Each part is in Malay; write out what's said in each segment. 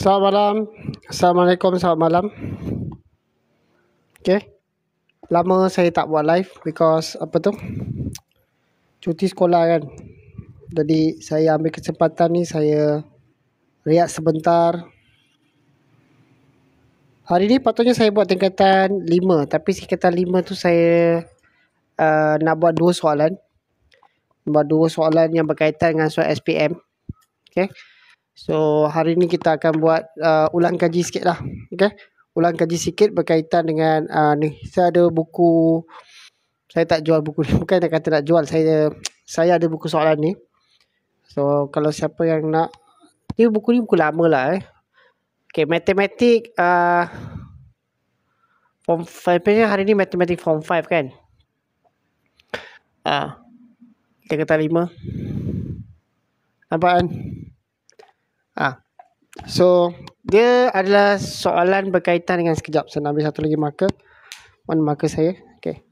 Selamat malam. Assalamualaikum, selamat malam. Okay. Lama saya tak buat live because cuti sekolah kan. Jadi saya ambil kesempatan ni, saya rehat sebentar. Hari ni patutnya saya buat tingkatan 5, tapi tingkatan 5 tu saya nak buat 2 soalan. Buat 2 soalan yang berkaitan dengan soal SPM. Okay. So hari ni kita akan buat ulang kaji sikit lah. Okay. Ulang kaji sikit berkaitan dengan ni. Saya ada buku. Saya tak jual buku ni. Bukan nak kata nak jual. Saya ada buku soalan ni. So kalau siapa yang nak. Ni buku lama lah Okay, matematik Form 5 hari ni matematik Form 5 kan. Tingkatan 5. Nampak kan? So dia adalah soalan berkaitan dengan, sekejap saya nak ambil satu lagi marker. Mana marker saya? Okay.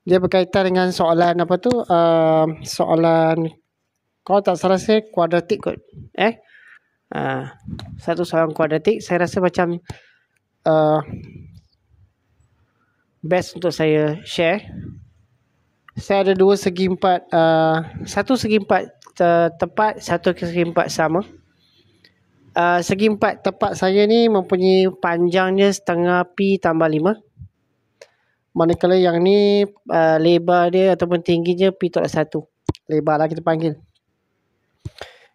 Dia berkaitan dengan soalan soalan, kalau tak salah saya kuadratik kot. Satu soalan kuadratik. Saya rasa macam best untuk saya share. Saya ada 2 segi 4, 1 segi 4 tepat, 1 segi 4 sama. Segi 4 tepat saya ni mempunyai panjangnya setengah pi tambah 5. Manakala yang ni lebar dia ataupun tingginya pi tolak 1. Lebar lah kita panggil.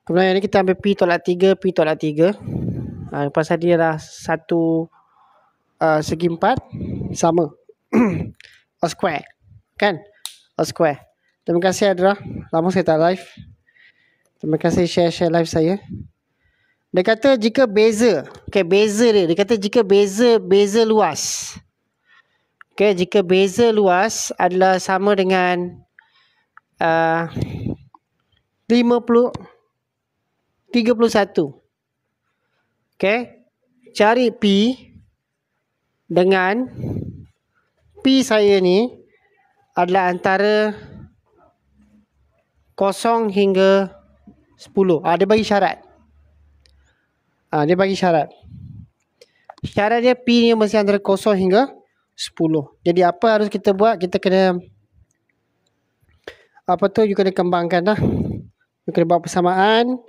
Kemudian yang ni kita ambil pi tolak 3, pi tolak 3. Pasal dia dah satu segi 4 sama. A square. Kan? A square. Terima kasih Adra. Lama saya tak live. Terima kasih share live saya. Dia kata jika beza. Okay, beza dia. Dia kata jika beza luas. Okay, jika beza luas adalah sama dengan 31. Okay. Cari pi dengan pi saya ni adalah antara 0 hingga 10. Dia bagi syarat. Dia bagi syarat. Syarat dia pi ni mesti antara 0 hingga 10. Jadi apa harus kita buat? Kita kena you kena kembangkan lah. You kena buat persamaan.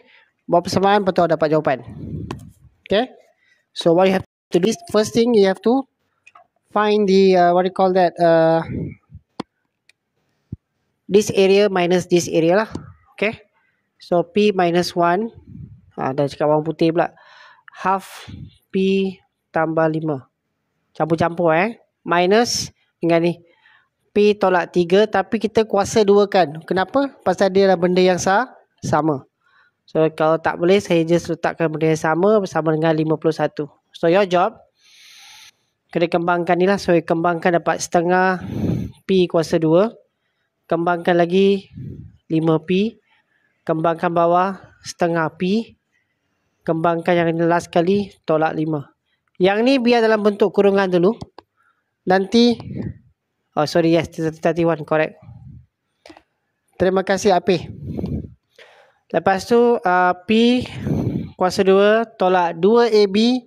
Buat persamaan lepas tu dapat jawapan. Okay. So what you have to do is, first thing you have to find the this area minus this area lah. Okay. So P minus 1. Dah cakap warna putih pula. Half P tambah 5. Campur-campur minus dengan ni. P tolak 3. Tapi kita kuasa 2 kan. Kenapa? Pasal dia adalah benda yang sama. So kalau tak boleh, saya just letakkan benda yang sama bersama dengan 51. So your job, kena kembangkan ni lah. So kembangkan dapat setengah P kuasa 2. Kembangkan lagi 5P. Kembangkan bawah setengah P. Kembangkan yang ini last kali, tolak 5. Yang ni biar dalam bentuk kurungan dulu. Nanti, yes, 31, correct. Terima kasih AP. Lepas tu, P kuasa 2, tolak 2AB.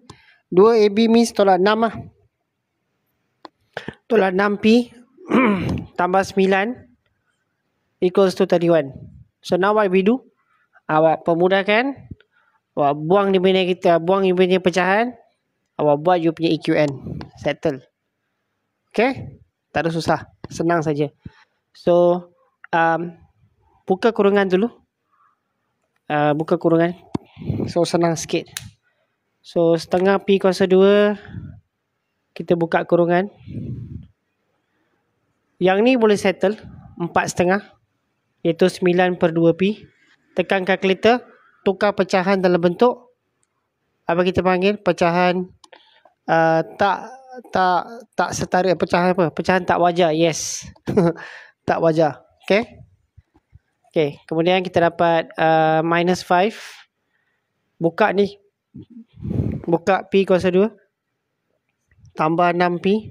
2AB means tolak 6 lah. Tolak 6P tambah 9 equals to 31. So now what we do? Awak pemudahkan. Awak buang di mana kita, buang di mana pecahan. Awak buat you punya EQN. Settle. Okay? Tak ada susah. Senang saja. So, buka kurungan dulu. Buka kurungan. So, senang sikit. So, setengah P kuasa 2. Kita buka kurungan. Yang ni boleh settle. 4,5. Iaitu 9/2P. Tekan kalkulator. Tukar pecahan dalam bentuk apa kita panggil pecahan tak setara. Pecahan apa? Pecahan tak wajar. Yes. Tak wajar. Okay. Kemudian kita dapat minus 5. Buka ni. Buka P kuasa 2. Tambah 6P.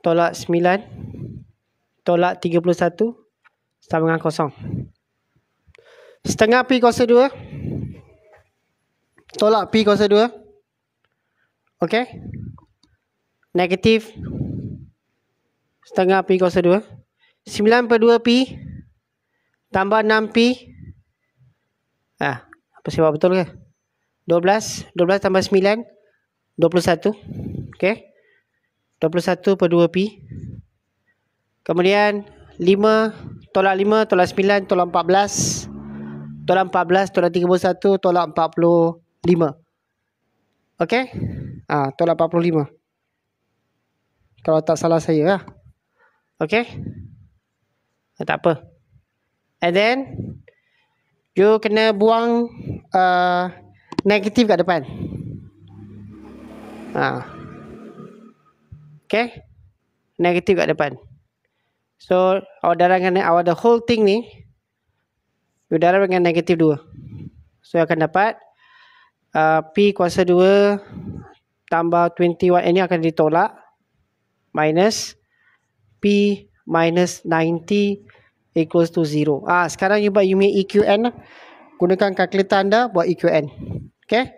Tolak 9. Tolak 31. Sama dengan 0. Setengah P kuasa 2 Tolak P kuasa 2. Okay. Negatif setengah P kuasa 2. 9/2 P tambah 6 P. Apa saya buat betul ke? 12 tambah 9 21. Okay. 21/2 P. Kemudian 5 tolak 5 tolak 9 tolak 14. Tolak 14 tolak 31 tolak 45. Okay. Tolak 45. Kalau tak salah saya lah. Okay. Tak apa. And then you kena buang negatif kat depan. Okay. Negatif kat depan. So awak darabkan awak the whole thing ni, you darab dengan negatif 2. So akan dapat P kuasa 2 tambah 21. Ini akan ditolak. Minus P minus 90 equals to 0. Sekarang you buat you make EQN lah. Gunakan kalkulator anda buat EQN. Okay.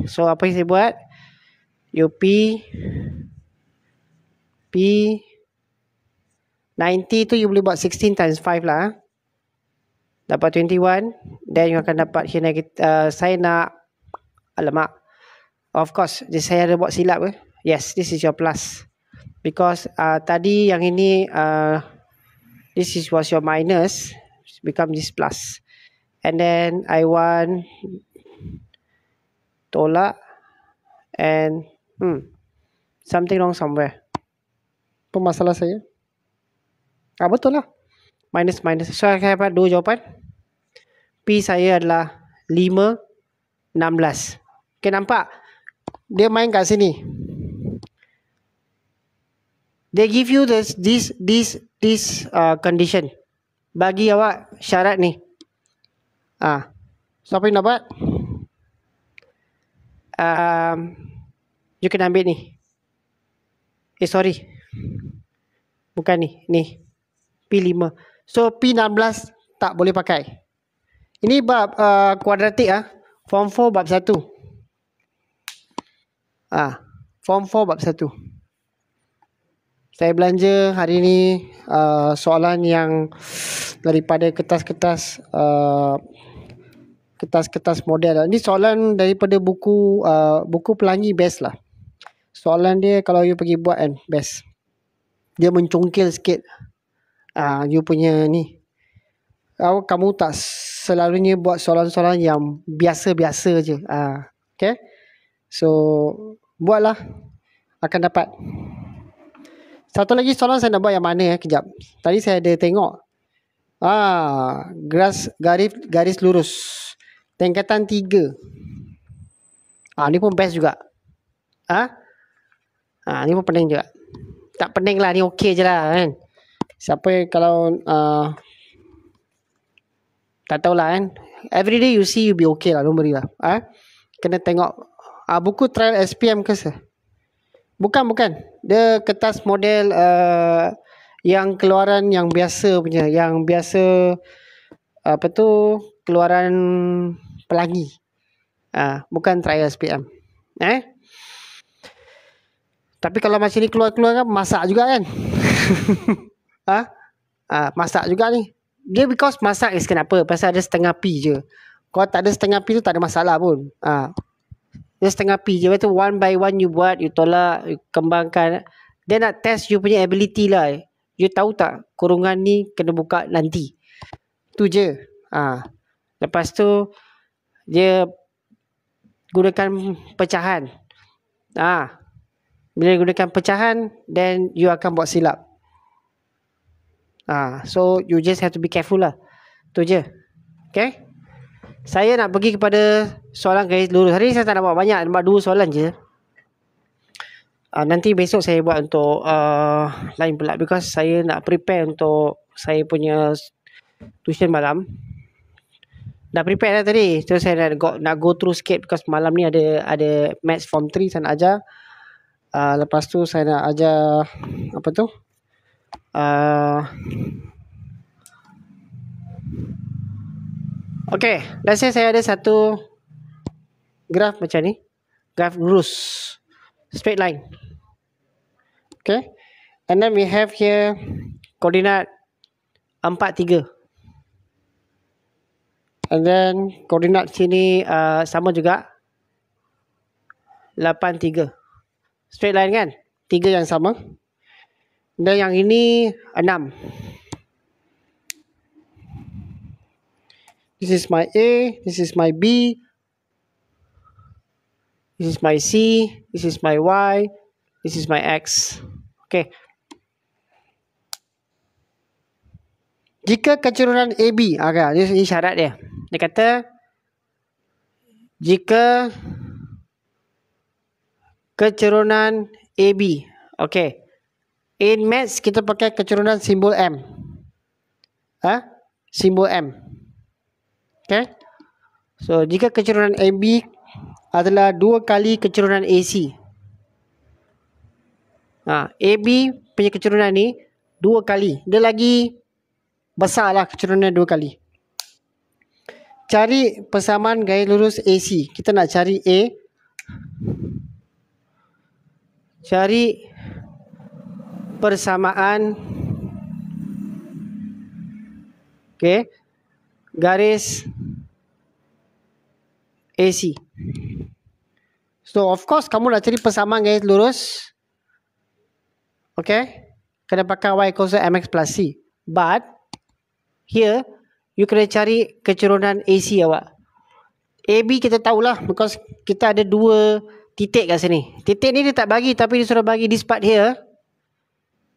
So apa yang saya buat, you P 90 tu you boleh buat 16 times 5 lah. Dapat 21. Then you akan dapat here negative. Saya nak, alamak, of course saya ada buat silap ke. Yes, this is your plus. Because tadi yang ini this was your minus, become this plus. And then I want tolak and something wrong somewhere. Apa masalah saya? Betul lah. Minus. So saya dapat 2 jawapan. P saya adalah 5, 16. Okay, nampak? Dia main kat sini. They give you this condition. Bagi awak syarat ni. So apa yang nak buat? You kena ambil ni. Sorry. Bukan ni. Ni. P5. So P16 tak boleh pakai. Ini bab kuadratik Form 4 bab 1. Form 4 bab 1. Saya belanja hari ni soalan yang daripada kertas-kertas model. Ini soalan daripada buku Pelangi best lah. Soalan dia kalau you pergi buat kan best. Dia mencongkil sikit. You punya ni. Kamu tak selalunya buat soalan-soalan yang biasa-biasa je. Okay. So buatlah, akan dapat. Satu lagi soalan saya nak buat yang mana kejap. Tadi saya ada tengok. Garis lurus. Tingkatan 3. Ni pun best juga. Ni pun pening juga. Tak pening lah, ni okey je lah kan. Siapa kalau tak tahulah kan. Everyday you see you be okay lah. Don't worry lah. Kena tengok. Buku trial SPM ke sah? Bukan. Dia kertas model yang keluaran yang biasa punya. Yang biasa keluaran Pelangi. Bukan trial SPM. Tapi kalau macam ni keluar-keluar kan, masak juga kan. Masak juga ni. Dia because masak is kenapa? Pasal ada setengah P je. Kalau tak ada setengah P tu tak ada masalah pun. Dia setengah P je. Lepas tu one by one you buat, you tolak, you kembangkan. Dia nak test you punya ability lah. You tahu tak kurungan ni kena buka nanti. Tu je. Lepas tu dia gunakan pecahan. Bila gunakan pecahan, then you akan buat silap. So you just have to be careful lah. Tu je. Okay. Saya nak pergi kepada soalan garis lurus. Hari ni saya tak nak buat banyak. Nak buat 2 soalan je. Nanti besok saya buat untuk lain pula. Because saya nak prepare untuk saya punya tuition malam. Dah prepare dah tadi. So saya nak go through sikit. Because malam ni ada maths form 3 saya nak ajar. Lepas tu saya nak ajar apa tu? Okay, let's say saya ada satu graf macam ni. Graf lurus. Straight line. Okay. And then we have here koordinat 4, 3. And then koordinat sini sama juga. 8, 3. Straight line kan? 3 yang sama. Dan yang ini 6. This is my A. This is my B. This is my C. This is my Y. This is my X. Okay. Jika keturunan AB, ini syarat dia. Dia kata, jika keturunan AB, okay. In maths, kita pakai keturunan simbol M. Simbol M. Okay. So, jika keturunan AB adalah 2 kali keturunan AC. AB punya keturunan ni 2 kali. Dia lagi besar lah keturunan 2 kali. Cari persamaan garis lurus AC. Kita nak cari A. Cari persamaan garis AC. So of course kamu nak cari persamaan garis lurus. Kena pakai Y equals MX plus C. But here you kena cari keturunan AC awak. AB kita tahulah because kita ada 2 titik kat sini. Titik ni dia tak bagi tapi dia sudah bagi this part here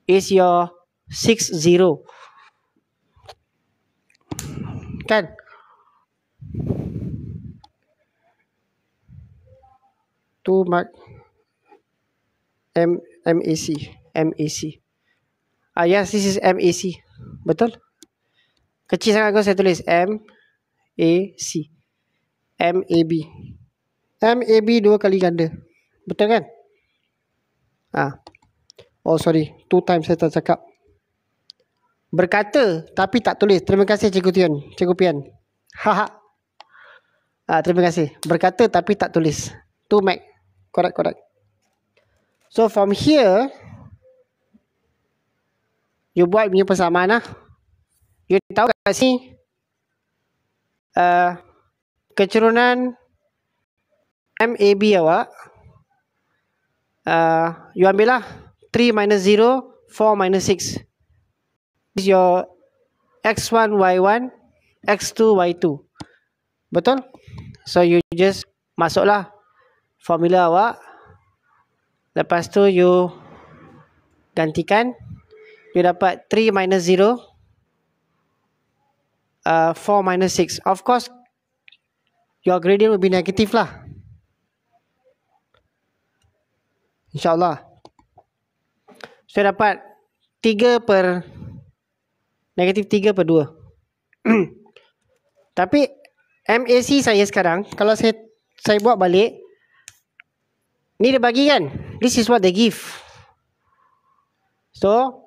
is your 6, 0. Kan? Tu mark MAC. Yes, this is MAC. Betul? Kecil sangat saya tulis MAC. MAB. MAB 2 kali ganda. Betul kan? Oh sorry, 2 times saya tak cakap. Berkata tapi tak tulis. Terima kasih Cikgu Pian. Terima kasih. Berkata tapi tak tulis. Tu Mac. Correct. So from here you buat punya persamaan lah. You tahu kat sini keturunan MAB awak you ambil lah 3 minus 0 4 minus 6 is your X1 Y1 X2 Y2. Betul? So you just masuklah formula awak. Lepas tu you gantikan. You dapat 3 minus 0 4 minus 6. Of course your gradient will be negative lah. InsyaAllah. So dapat 3 per negatif 3 per 2. Tapi MAC saya sekarang, kalau saya buat balik, ni dia bagi kan? This is what they give. So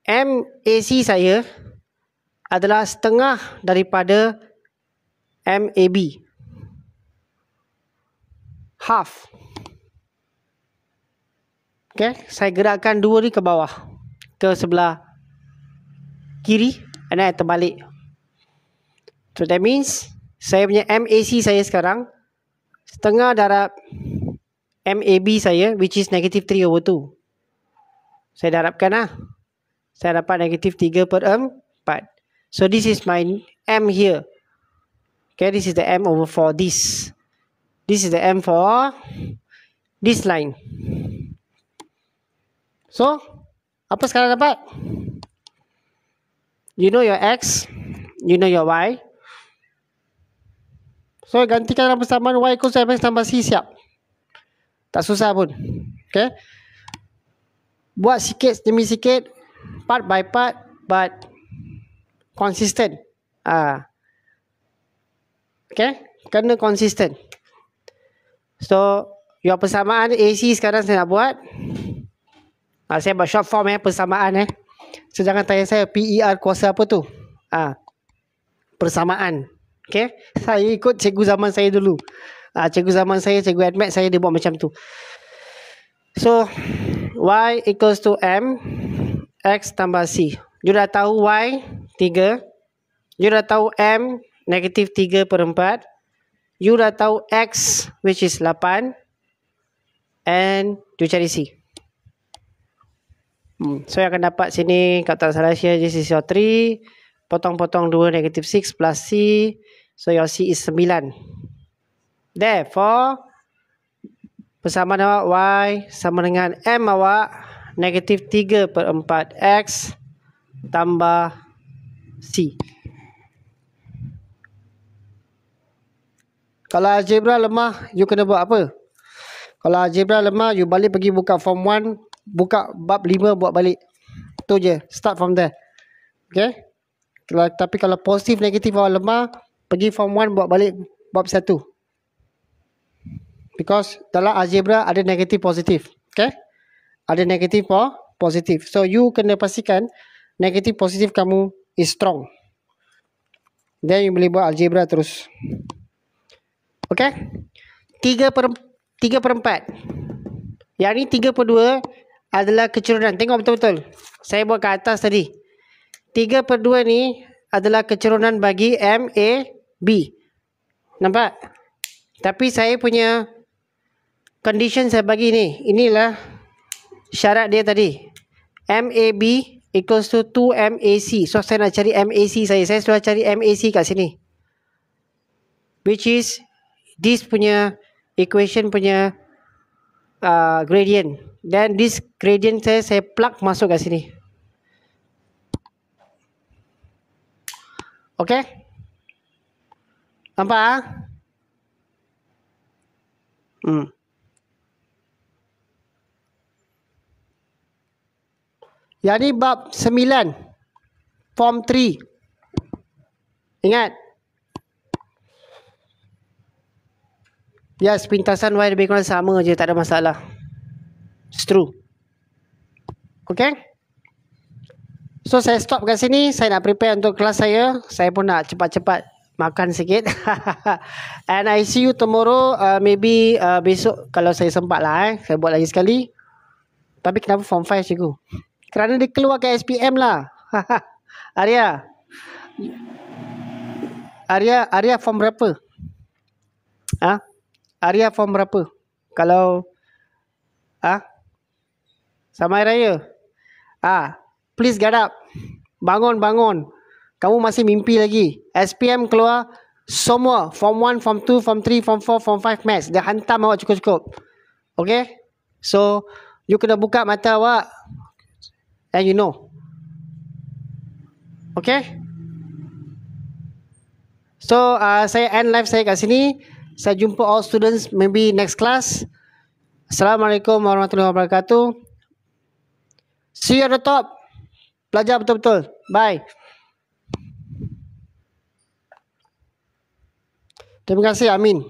MAC saya adalah setengah daripada MAB. Half. Saya gerakkan 2 ni ke bawah. Ke sebelah kiri. And then terbalik. So that means saya punya MAC saya sekarang setengah darab MAB saya, which is negative 3/2. Saya darabkan lah. Saya dapat negatif 3 per 4. So this is my M here. This is the M over 4 this. This is the M for this line. So apa sekarang dapat? You know your X, you know your Y. So gantikan dalam persamaan Y equals MX tambah C, siap. Tak susah pun. Buat sikit demi sikit, part by part, but consistent. Kena consistent. So your persamaan AC sekarang saya nak buat. Saya buat short form persamaan So jangan tanya saya PER kuasa apa tu. Persamaan. Saya ikut cikgu zaman saya dulu. Cikgu zaman saya, cikgu admat saya, dia buat macam tu. So y equals to m x tambah c. You dah tahu y 3, you dah tahu m negatif 3/4, you dah tahu x which is 8, and you cari c. So yang akan dapat sini, kalau tak salah saya, this is your 3, potong-potong 2 negatif 6 plus c, so your c is 9. Therefore persamaan awak y sama dengan m awak negatif 3/4 x tambah c. Kalau algebra lemah, you kena buat apa? Kalau algebra lemah, you balik pergi buka form 1, buka bab 5, buat balik. Tu je, start from there. Okay? Tapi kalau positif negatif awak lemah, pergi form 1, buat balik bab 1. Because dalam algebra ada negatif positif. Okay? Ada negatif positif. So you kena pastikan negatif positif kamu is strong. Then you boleh buat algebra terus. Okay? 3/4. Yang ni 3/2 adalah kecerunan. Tengok betul-betul. Saya buat kat atas tadi. 3/2 ni adalah kecerunan bagi M, A, B. Nampak? Tapi saya punya condition saya bagi ni. Inilah syarat dia tadi. MAB equals to 2MAC. So saya nak cari MAC saya. Saya sudah cari MAC kat sini. Which is this punya equation punya gradient. Dan this gradient saya plug masuk kat sini. Okay? Nampak? Yang ni bab 9. Form 3. Ingat? Yes, pintasan y lebih kurang sama je. Tak ada masalah. It's true. Okay? So, saya stop kat sini. Saya nak prepare untuk kelas saya. Saya pun nak cepat-cepat makan sikit. And I see you tomorrow. Maybe besok kalau saya sempat lah. Saya buat lagi sekali. Tapi kenapa form 5 cikgu? Kerana dia keluar ke SPM lah. Arya. Arya form berapa? Arya form berapa? Kalau Samai Raya. Please get up. Bangun. Kamu masih mimpi lagi. SPM keluar semua. Form 1, Form 2, Form 3, Form 4, Form 5 Maths. Dia hantam awak cukup-cukup. Okay? So, you kena buka mata awak. And you know. Okay? So, saya end live saya kat sini. Saya jumpa all students maybe next class. Assalamualaikum warahmatullahi wabarakatuh. See you at the top. Belajar betul-betul. Bye. Terima kasih. Amin.